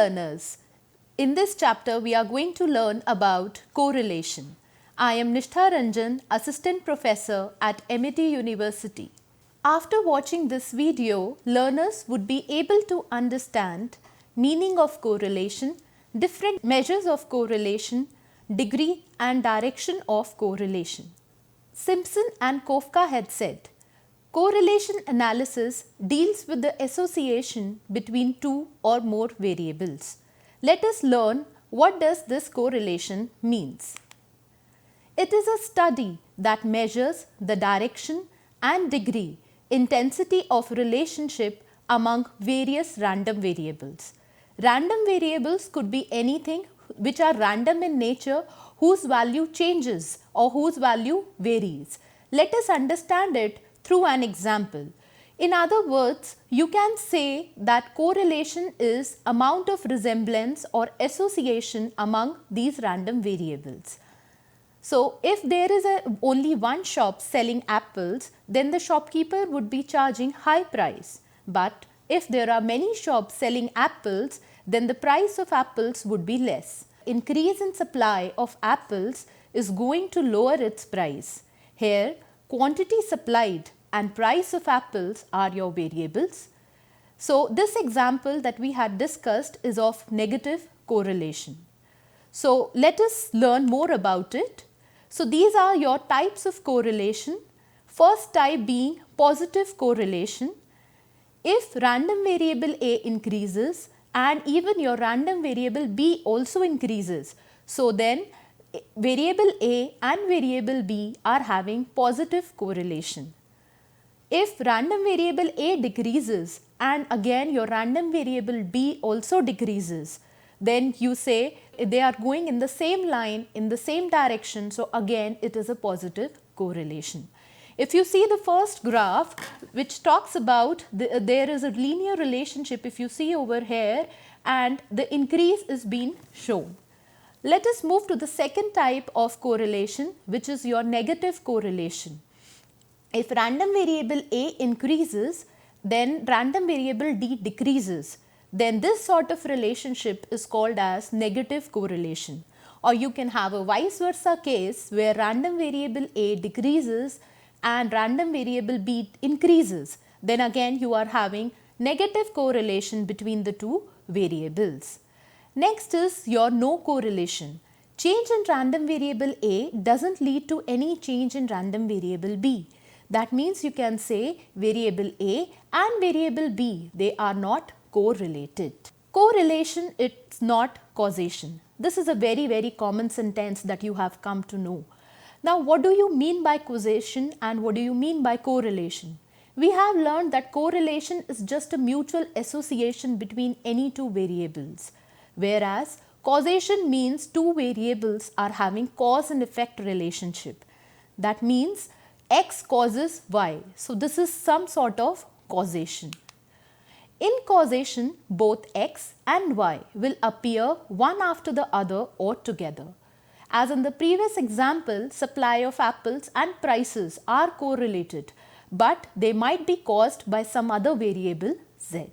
learners, in this chapter we are going to learn about correlation. I am Nishtha Ranjan, Assistant Professor at MIT University. After watching this video, learners would be able to understand meaning of correlation, different measures of correlation, degree and direction of correlation. Simpson and Kofka had said, correlation analysis deals with the association between two or more variables. Let us learn what does this correlation means. It is a study that measures the direction and degree, intensity of relationship among various random variables. Random variables could be anything which are random in nature, whose value changes or whose value varies. Let us understand it through an example. In other words, you can say that correlation is amount of resemblance or association among these random variables. So, if there is only one shop selling apples, then the shopkeeper would be charging high price. But if there are many shops selling apples, then the price of apples would be less. Increase in supply of apples is going to lower its price. Here, quantity supplied and price of apples are your variables. So, this example that we had discussed is of negative correlation. So, let us learn more about it. So, these are your types of correlation. First type being positive correlation. If random variable A increases and even your random variable B also increases, so then variable A and variable B are having positive correlation. If random variable A decreases and again your random variable B also decreases, then you say they are going in the same line, in the same direction, so again it is a positive correlation. If you see the first graph which talks about there is a linear relationship, if you see over here, and the increase is being shown. Let us move to the second type of correlation, which is your negative correlation. If random variable A increases, then random variable D decreases, then this sort of relationship is called as negative correlation. Or you can have a vice versa case where random variable A decreases and random variable B increases. Then again you are having negative correlation between the two variables. Next is your no correlation. Change in random variable A doesn't lead to any change in random variable B. That means you can say variable A and variable B, they are not correlated. Correlation is not causation. This is a very common sentence that you have come to know. Now, what do you mean by causation and what do you mean by correlation? We have learned that correlation is just a mutual association between any two variables, whereas causation means two variables are having cause and effect relationship. That means X causes Y. So, this is some sort of causation. In causation, both X and Y will appear one after the other or together. As in the previous example, supply of apples and prices are correlated, but they might be caused by some other variable Z.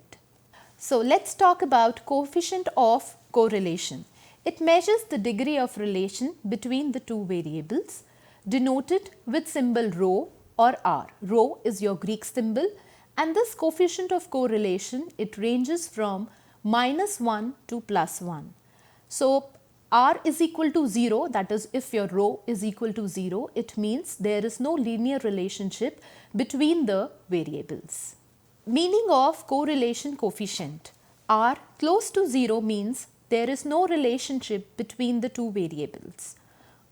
So, let's talk about coefficient of correlation. It measures the degree of relation between the two variables, denoted with symbol rho or r. Rho is your Greek symbol, and this coefficient of correlation, it ranges from -1 to +1. So, r is equal to 0, that is if your rho is equal to 0, it means there is no linear relationship between the variables. Meaning of correlation coefficient. R close to 0 means there is no relationship between the two variables.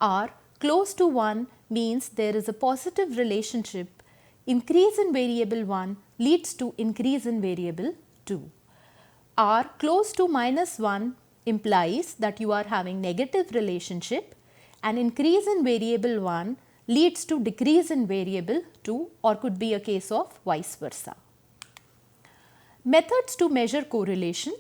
R close to 1 means there is a positive relationship. Increase in variable 1 leads to increase in variable 2. R close to -1 implies that you are having negative relationship, and increase in variable 1 leads to decrease in variable 2, or could be a case of vice versa. Methods to measure correlation.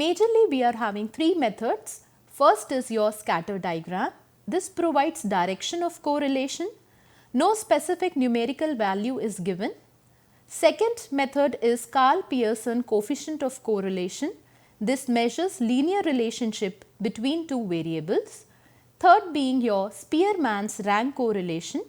Majorly we are having three methods. First is your scatter diagram. This provides direction of correlation. No specific numerical value is given. Second method is Karl Pearson coefficient of correlation. This measures linear relationship between two variables. Third being your Spearman's rank correlation.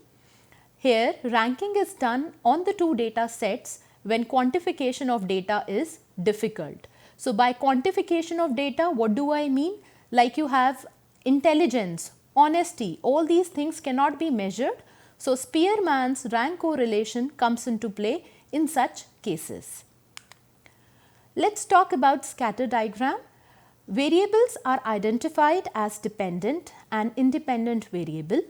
Here ranking is done on the two data sets when quantification of data is difficult. So by quantification of data, what do I mean? Like you have intelligence, honesty, all these things cannot be measured. So Spearman's rank correlation comes into play in such cases. Let's talk about scatter diagram. Variables are identified as dependent and independent variable.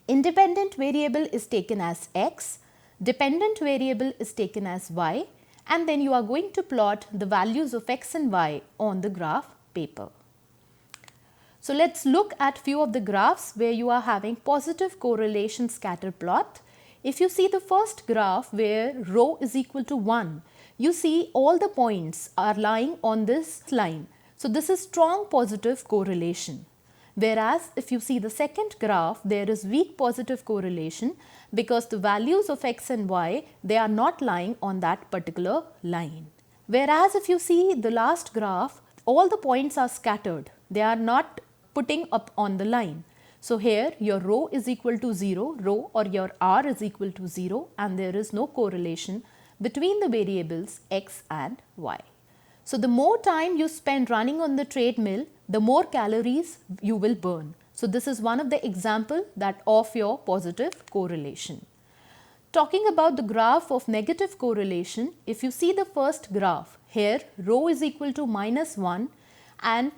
Independent variable is taken as x, dependent variable is taken as y, and then you are going to plot the values of x and y on the graph paper. So let's look at few of the graphs where you are having positive correlation scatter plot. If you see the first graph where rho is equal to 1, you see all the points are lying on this line. So this is strong positive correlation. Whereas if you see the second graph, there is weak positive correlation because the values of x and y, they are not lying on that particular line. Whereas if you see the last graph, all the points are scattered. They are not putting up on the line. So here your rho is equal to 0, rho or your r is equal to 0, and there is no correlation between the variables x and y. So the more time you spend running on the treadmill, the more calories you will burn. So this is one of the example that of your positive correlation. Talking about the graph of negative correlation, if you see the first graph, here rho is equal to -1 and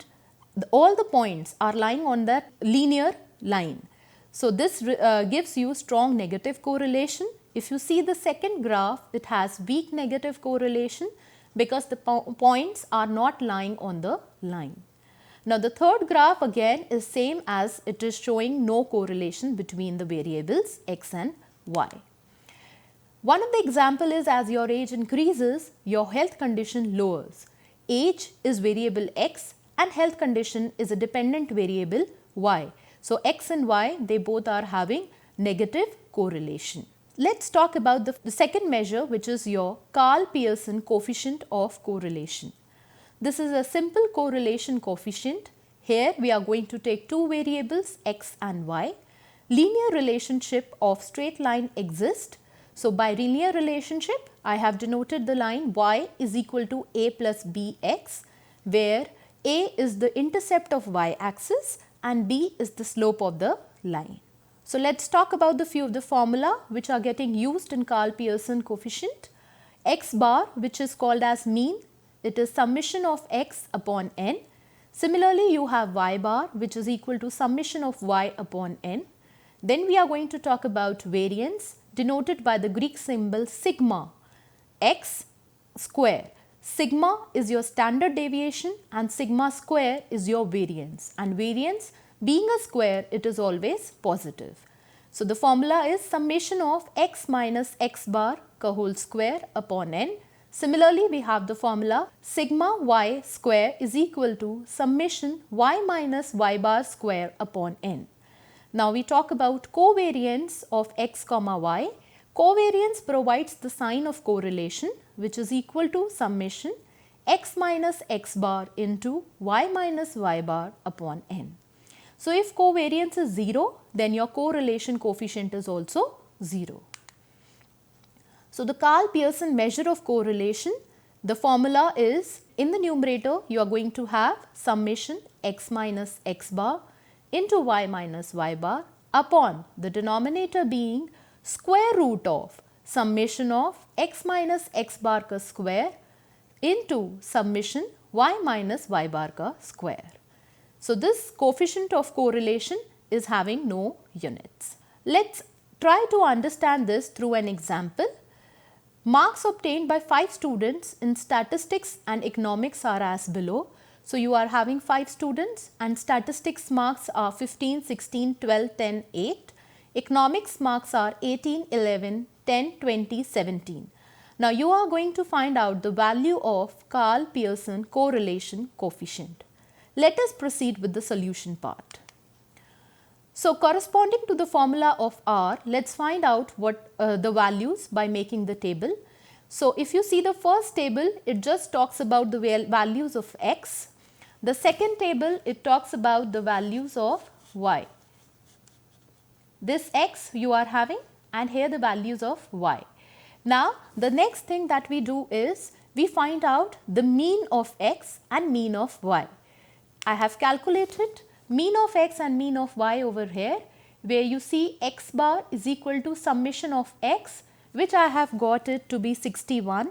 all the points are lying on that linear line. So this gives you strong negative correlation. If you see the second graph, it has weak negative correlation because the points are not lying on the line. Now the third graph again is same as it is showing no correlation between the variables x and y. One of the example is as your age increases, your health condition lowers. Age is variable x and health condition is a dependent variable y. So x and y, they both are having negative correlation. Let's talk about the second measure, which is your Karl-Pearson coefficient of correlation. This is a simple correlation coefficient. Here we are going to take two variables x and y. Linear relationship of straight line exists. So by linear relationship, I have denoted the line y is equal to a plus bx, where a is the intercept of y axis and b is the slope of the line. So let's talk about the few of the formula which are getting used in Karl-Pearson coefficient. X bar, which is called as mean, it is summation of x upon n. Similarly, you have y bar, which is equal to summation of y upon n. Then we are going to talk about variance, denoted by the Greek symbol sigma, x square. Sigma is your standard deviation and sigma square is your variance, and variance being a square, it is always positive. So the formula is summation of x minus x bar ka whole square upon n. Similarly, we have the formula sigma y square is equal to summation y minus y bar square upon n. Now we talk about covariance of x comma y. Covariance provides the sign of correlation, which is equal to summation x minus x bar into y minus y bar upon n. So if covariance is 0, then your correlation coefficient is also 0. So the Karl-Pearson measure of correlation, the formula is, in the numerator you are going to have summation x minus x bar into y minus y bar upon the denominator being square root of summation of x minus x bar ka square into summation y minus y bar ka square. So this coefficient of correlation is having no units. Let's try to understand this through an example. Marks obtained by 5 students in statistics and economics are as below. So you are having 5 students and statistics marks are 15, 16, 12, 10, 8. Economics marks are 18, 11, 10, 20, 17. Now you are going to find out the value of Karl-Pearson correlation coefficient. Let us proceed with the solution part. So corresponding to the formula of R, let's find out what the values by making the table. So, if you see the first table, it just talks about the values of x. The second table, it talks about the values of y. This x you are having, and here the values of y. Now, the next thing that we do is we find out the mean of x and mean of y. I have calculated mean of x and mean of y over here, where you see x bar is equal to summation of x, which I have got it to be 61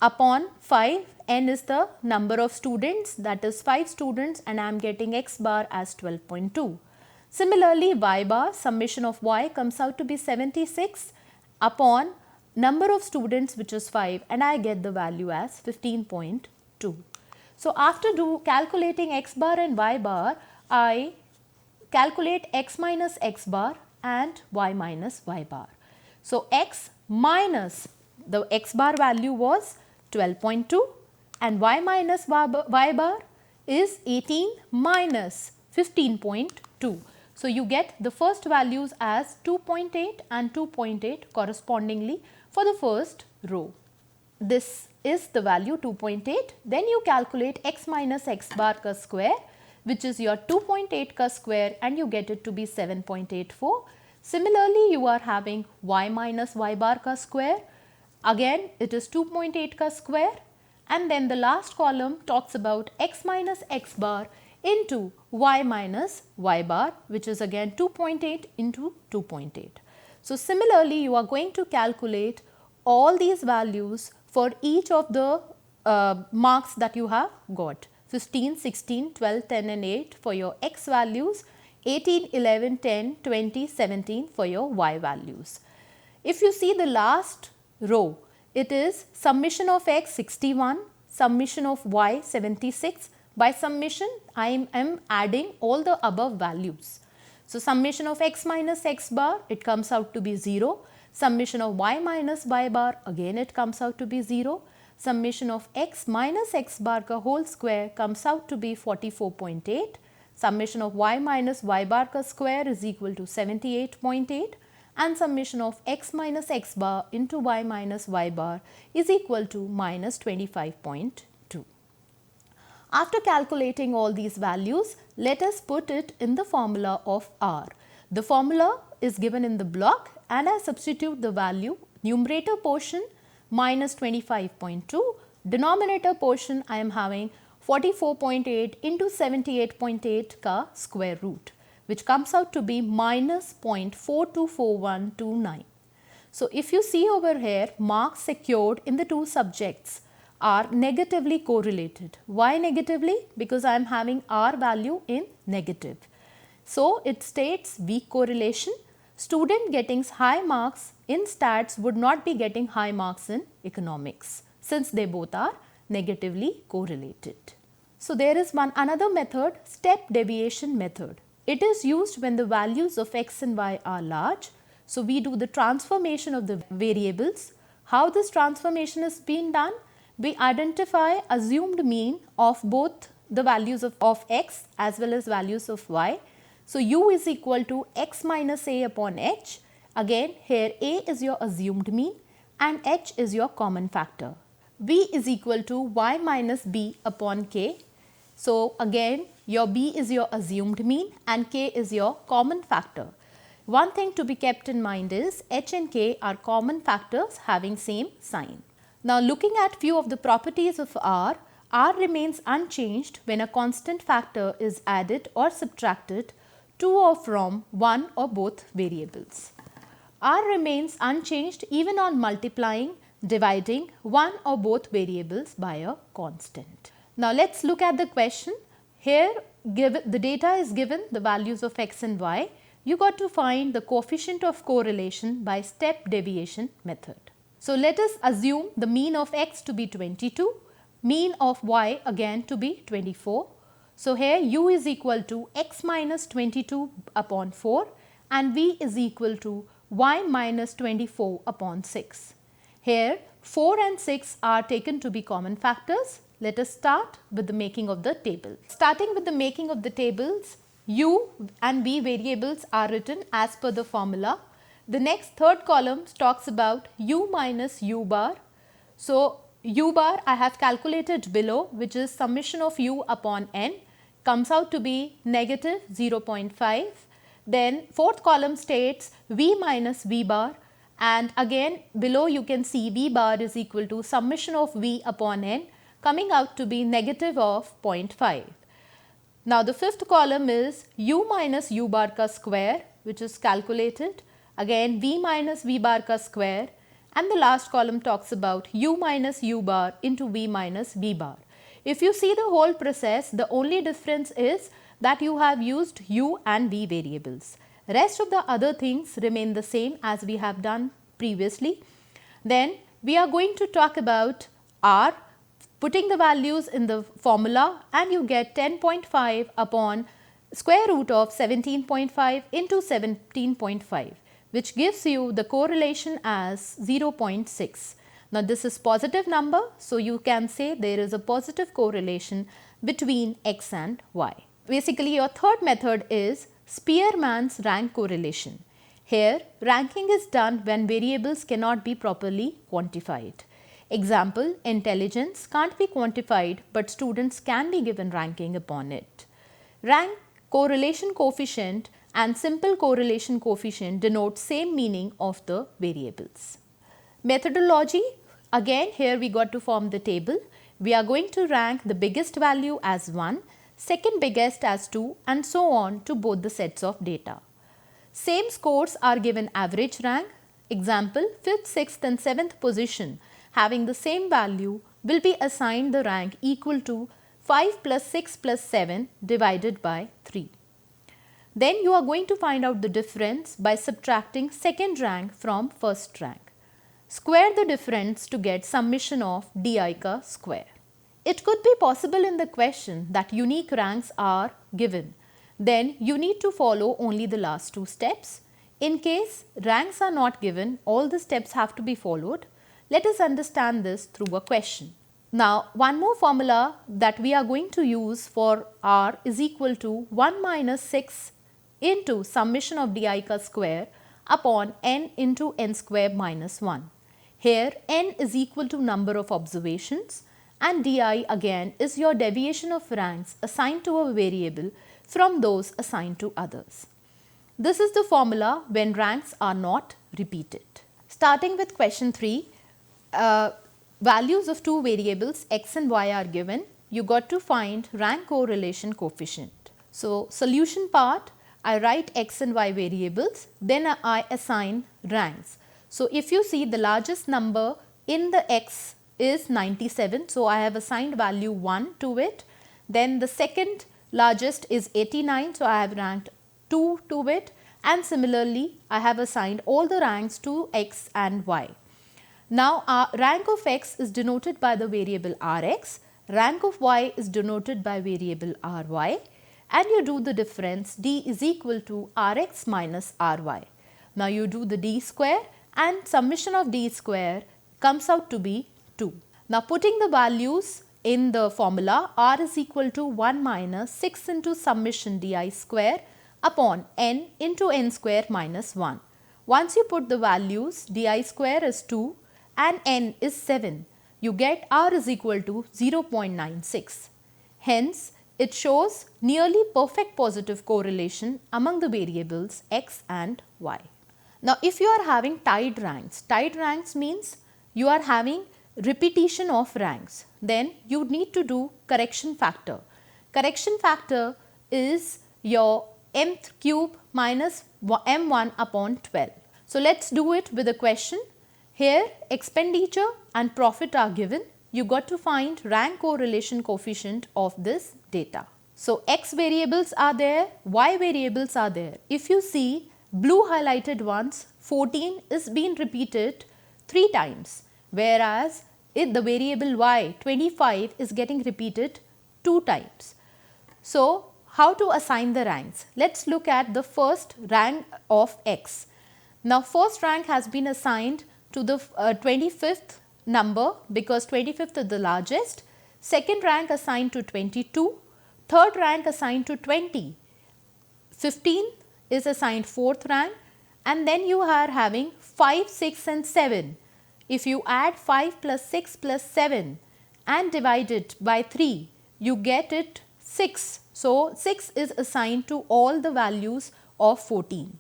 upon 5. N is the number of students, that is 5 students, and I am getting x bar as 12.2. Similarly, y bar, summation of y comes out to be 76 upon number of students, which is 5, and I get the value as 15.2. So, after calculating x bar and y bar, I calculate x minus x bar and y minus y bar. So, x minus the x bar value was 12.2 and y minus y bar is 18 minus 15.2. So, you get the first values as 2.8 and 2.8 correspondingly for the first row. This is the value 2.8. Then you calculate x minus x bar ka square, which is your 2.8 ka square, and you get it to be 7.84. Similarly, you are having y minus y bar ka square. Again, it is 2.8 ka square, and then the last column talks about x minus x bar into y minus y bar, which is again 2.8 into 2.8. So, similarly, you are going to calculate all these values for each of the marks that you have got: 15, 16, 12, 10 and 8 for your x values, 18, 11, 10, 20, 17 for your y values. If you see the last row, it is summation of x 61, summation of y 76. By summation, I am adding all the above values. So, summation of x minus x bar, it comes out to be 0. Summation of y minus y bar, again it comes out to be 0. Summation of x minus x bar ka whole square comes out to be 44.8. Summation of y minus y bar ka square is equal to 78.8, and summation of x minus x bar into y minus y bar is equal to minus 25.2. After calculating all these values, let us put it in the formula of R. The formula is given in the block, and I substitute the value numerator portion minus 25.2, denominator portion I am having 44.8 into 78.8 ka square root, which comes out to be minus 0.424129. So, if you see over here, marks secured in the two subjects are negatively correlated. Why negatively? Because I am having R value in negative. So, it states weak correlation. Student getting high marks in stats would not be getting high marks in economics, since they both are negatively correlated. So, there is another method, step deviation method. It is used when the values of x and y are large. So, we do the transformation of the variables. How this transformation is being done? We identify assumed mean of both the values of x as well as values of y. So, u is equal to x minus a upon h. Again, here a is your assumed mean and h is your common factor. V is equal to y minus b upon k. So, again your b is your assumed mean and k is your common factor. One thing to be kept in mind is h and k are common factors having same sign. Now, looking at few of the properties of R, R remains unchanged when a constant factor is added or subtracted to or from one or both variables. R remains unchanged even on multiplying, dividing one or both variables by a constant. Now, let us look at the question. Here the data is given, the values of x and y. You got to find the coefficient of correlation by step deviation method. So, let us assume the mean of x to be 22, mean of y again to be 24. So, here u is equal to x minus 22 upon 4 and v is equal to y minus 24 upon 6. Here 4 and 6 are taken to be common factors. Let us start with the making of the table. Starting with the making of the tables, u and v variables are written as per the formula. The next third column talks about u minus u bar, So, u bar I have calculated below, which is summation of u upon n, comes out to be negative 0.5. Then fourth column states v minus v bar, and again below you can see v bar is equal to summation of v upon n, coming out to be negative of 0.5. Now, the fifth column is u minus u bar ka square, which is calculated, again v minus v bar ka square, and the last column talks about u minus u bar into v minus v bar. If you see the whole process, the only difference is that you have used u and v variables. Rest of the other things remain the same as we have done previously. Then we are going to talk about r, putting the values in the formula, and you get 10.5 upon square root of 17.5 into 17.5, which gives you the correlation as 0.6. Now, this is positive number, so you can say there is a positive correlation between x and y. Basically, your third method is Spearman's rank correlation. Here, ranking is done when variables cannot be properly quantified. Example, intelligence can't be quantified, but students can be given ranking upon it. Rank correlation coefficient and simple correlation coefficient denote same meaning of the variables. Methodology, again here we got to form the table. We are going to rank the biggest value as 1, second biggest as 2, and so on to both the sets of data. Same scores are given average rank. Example, 5th, 6th and 7th position having the same value will be assigned the rank equal to 5 plus 6 plus 7 divided by 3. Then you are going to find out the difference by subtracting second rank from first rank. Square the difference to get summation of di ka square. It could be possible in the question that unique ranks are given. Then you need to follow only the last two steps. In case ranks are not given, all the steps have to be followed. Let us understand this through a question. Now, one more formula that we are going to use for r is equal to 1 minus 6 into summation of di ka square upon n into n square minus 1. Here n is equal to number of observations and di again is your deviation of ranks assigned to a variable from those assigned to others. This is the formula when ranks are not repeated. Starting with question 3, values of two variables x and y are given. You got to find rank correlation coefficient. So, solution part, I write x and y variables, then I assign ranks. So, if you see the largest number in the x is 97, so I have assigned value 1 to it. Then the second largest is 89, so I have ranked 2 to it, and similarly I have assigned all the ranks to x and y. Now, rank of x is denoted by the variable rx, rank of y is denoted by variable ry, and you do the difference d is equal to rx minus ry. Now, you do the d square and summation of d square comes out to be 2. Now, putting the values in the formula, r is equal to 1 minus 6 into summation di square upon n into n square minus 1. Once you put the values, di square is 2 and n is 7, you get r is equal to 0.96. Hence, it shows nearly perfect positive correlation among the variables x and y. Now, if you are having tied ranks means you are having repetition of ranks, then you need to do correction factor. Correction factor is your mth cube minus m1 upon 12. So, let us do it with a question. Here expenditure and profit are given. You got to find rank correlation coefficient of this data. So, x variables are there, y variables are there. If you see blue highlighted ones, 14 is being repeated 3 times, whereas the variable y 25 is getting repeated 2 times. So, how to assign the ranks? Let us look at the first rank of x. Now, first rank has been assigned to the 25th number because 25th is the largest, second rank assigned to 22, third rank assigned to 20, 15 is assigned 4th rank, and then you are having 5, 6 and 7. If you add 5 plus 6 plus 7 and divide it by 3, you get it 6. So, 6 is assigned to all the values of 14.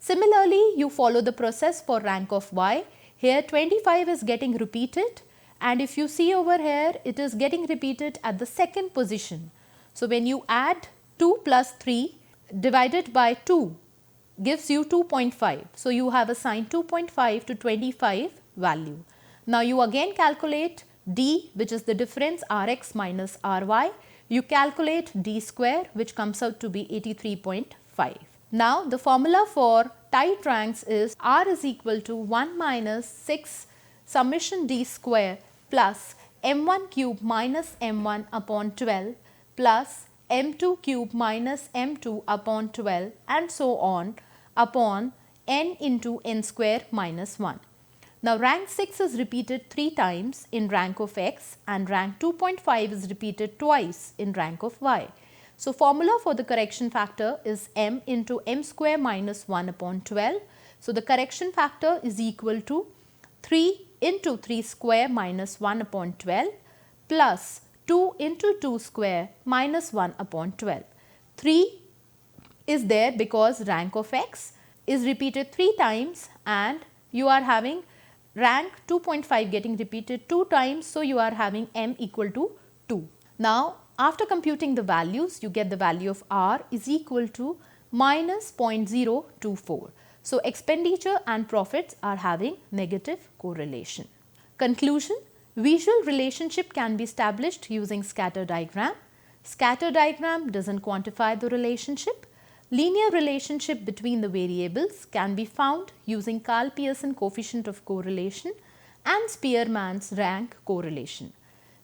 Similarly, you follow the process for rank of y. Here 25 is getting repeated, and if you see over here, it is getting repeated at the second position. So, when you add 2 plus 3 divided by 2 gives you 2.5. So, you have assigned 2.5 to 25 value. Now, you again calculate d, which is the difference Rx minus Ry. You calculate d square, which comes out to be 83.5. Now, the formula for tight ranks is R is equal to 1 minus 6 summation d square plus m1 cube minus m1 upon 12 plus m2 cube minus m2 upon 12 and so on upon n into n square minus 1. Now, rank 6 is repeated 3 times in rank of x and rank 2.5 is repeated twice in rank of y. So, formula for the correction factor is m into m square minus 1 upon 12. So, the correction factor is equal to 3 into 3 square minus 1 upon 12 plus 2 into 2 square minus 1 upon 12. 3 is there because rank of x is repeated 3 times and you are having rank 2.5 getting repeated 2 times. So, you are having m equal to 2. Now, after computing the values, you get the value of R is equal to minus 0.024. So, expenditure and profits are having negative correlation. Conclusion: visual relationship can be established using scatter diagram. Scatter diagram doesn't quantify the relationship. Linear relationship between the variables can be found using Karl-Pearson coefficient of correlation and Spearman's rank correlation.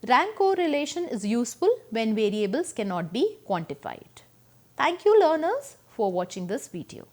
Rank correlation is useful when variables cannot be quantified. Thank you learners for watching this video.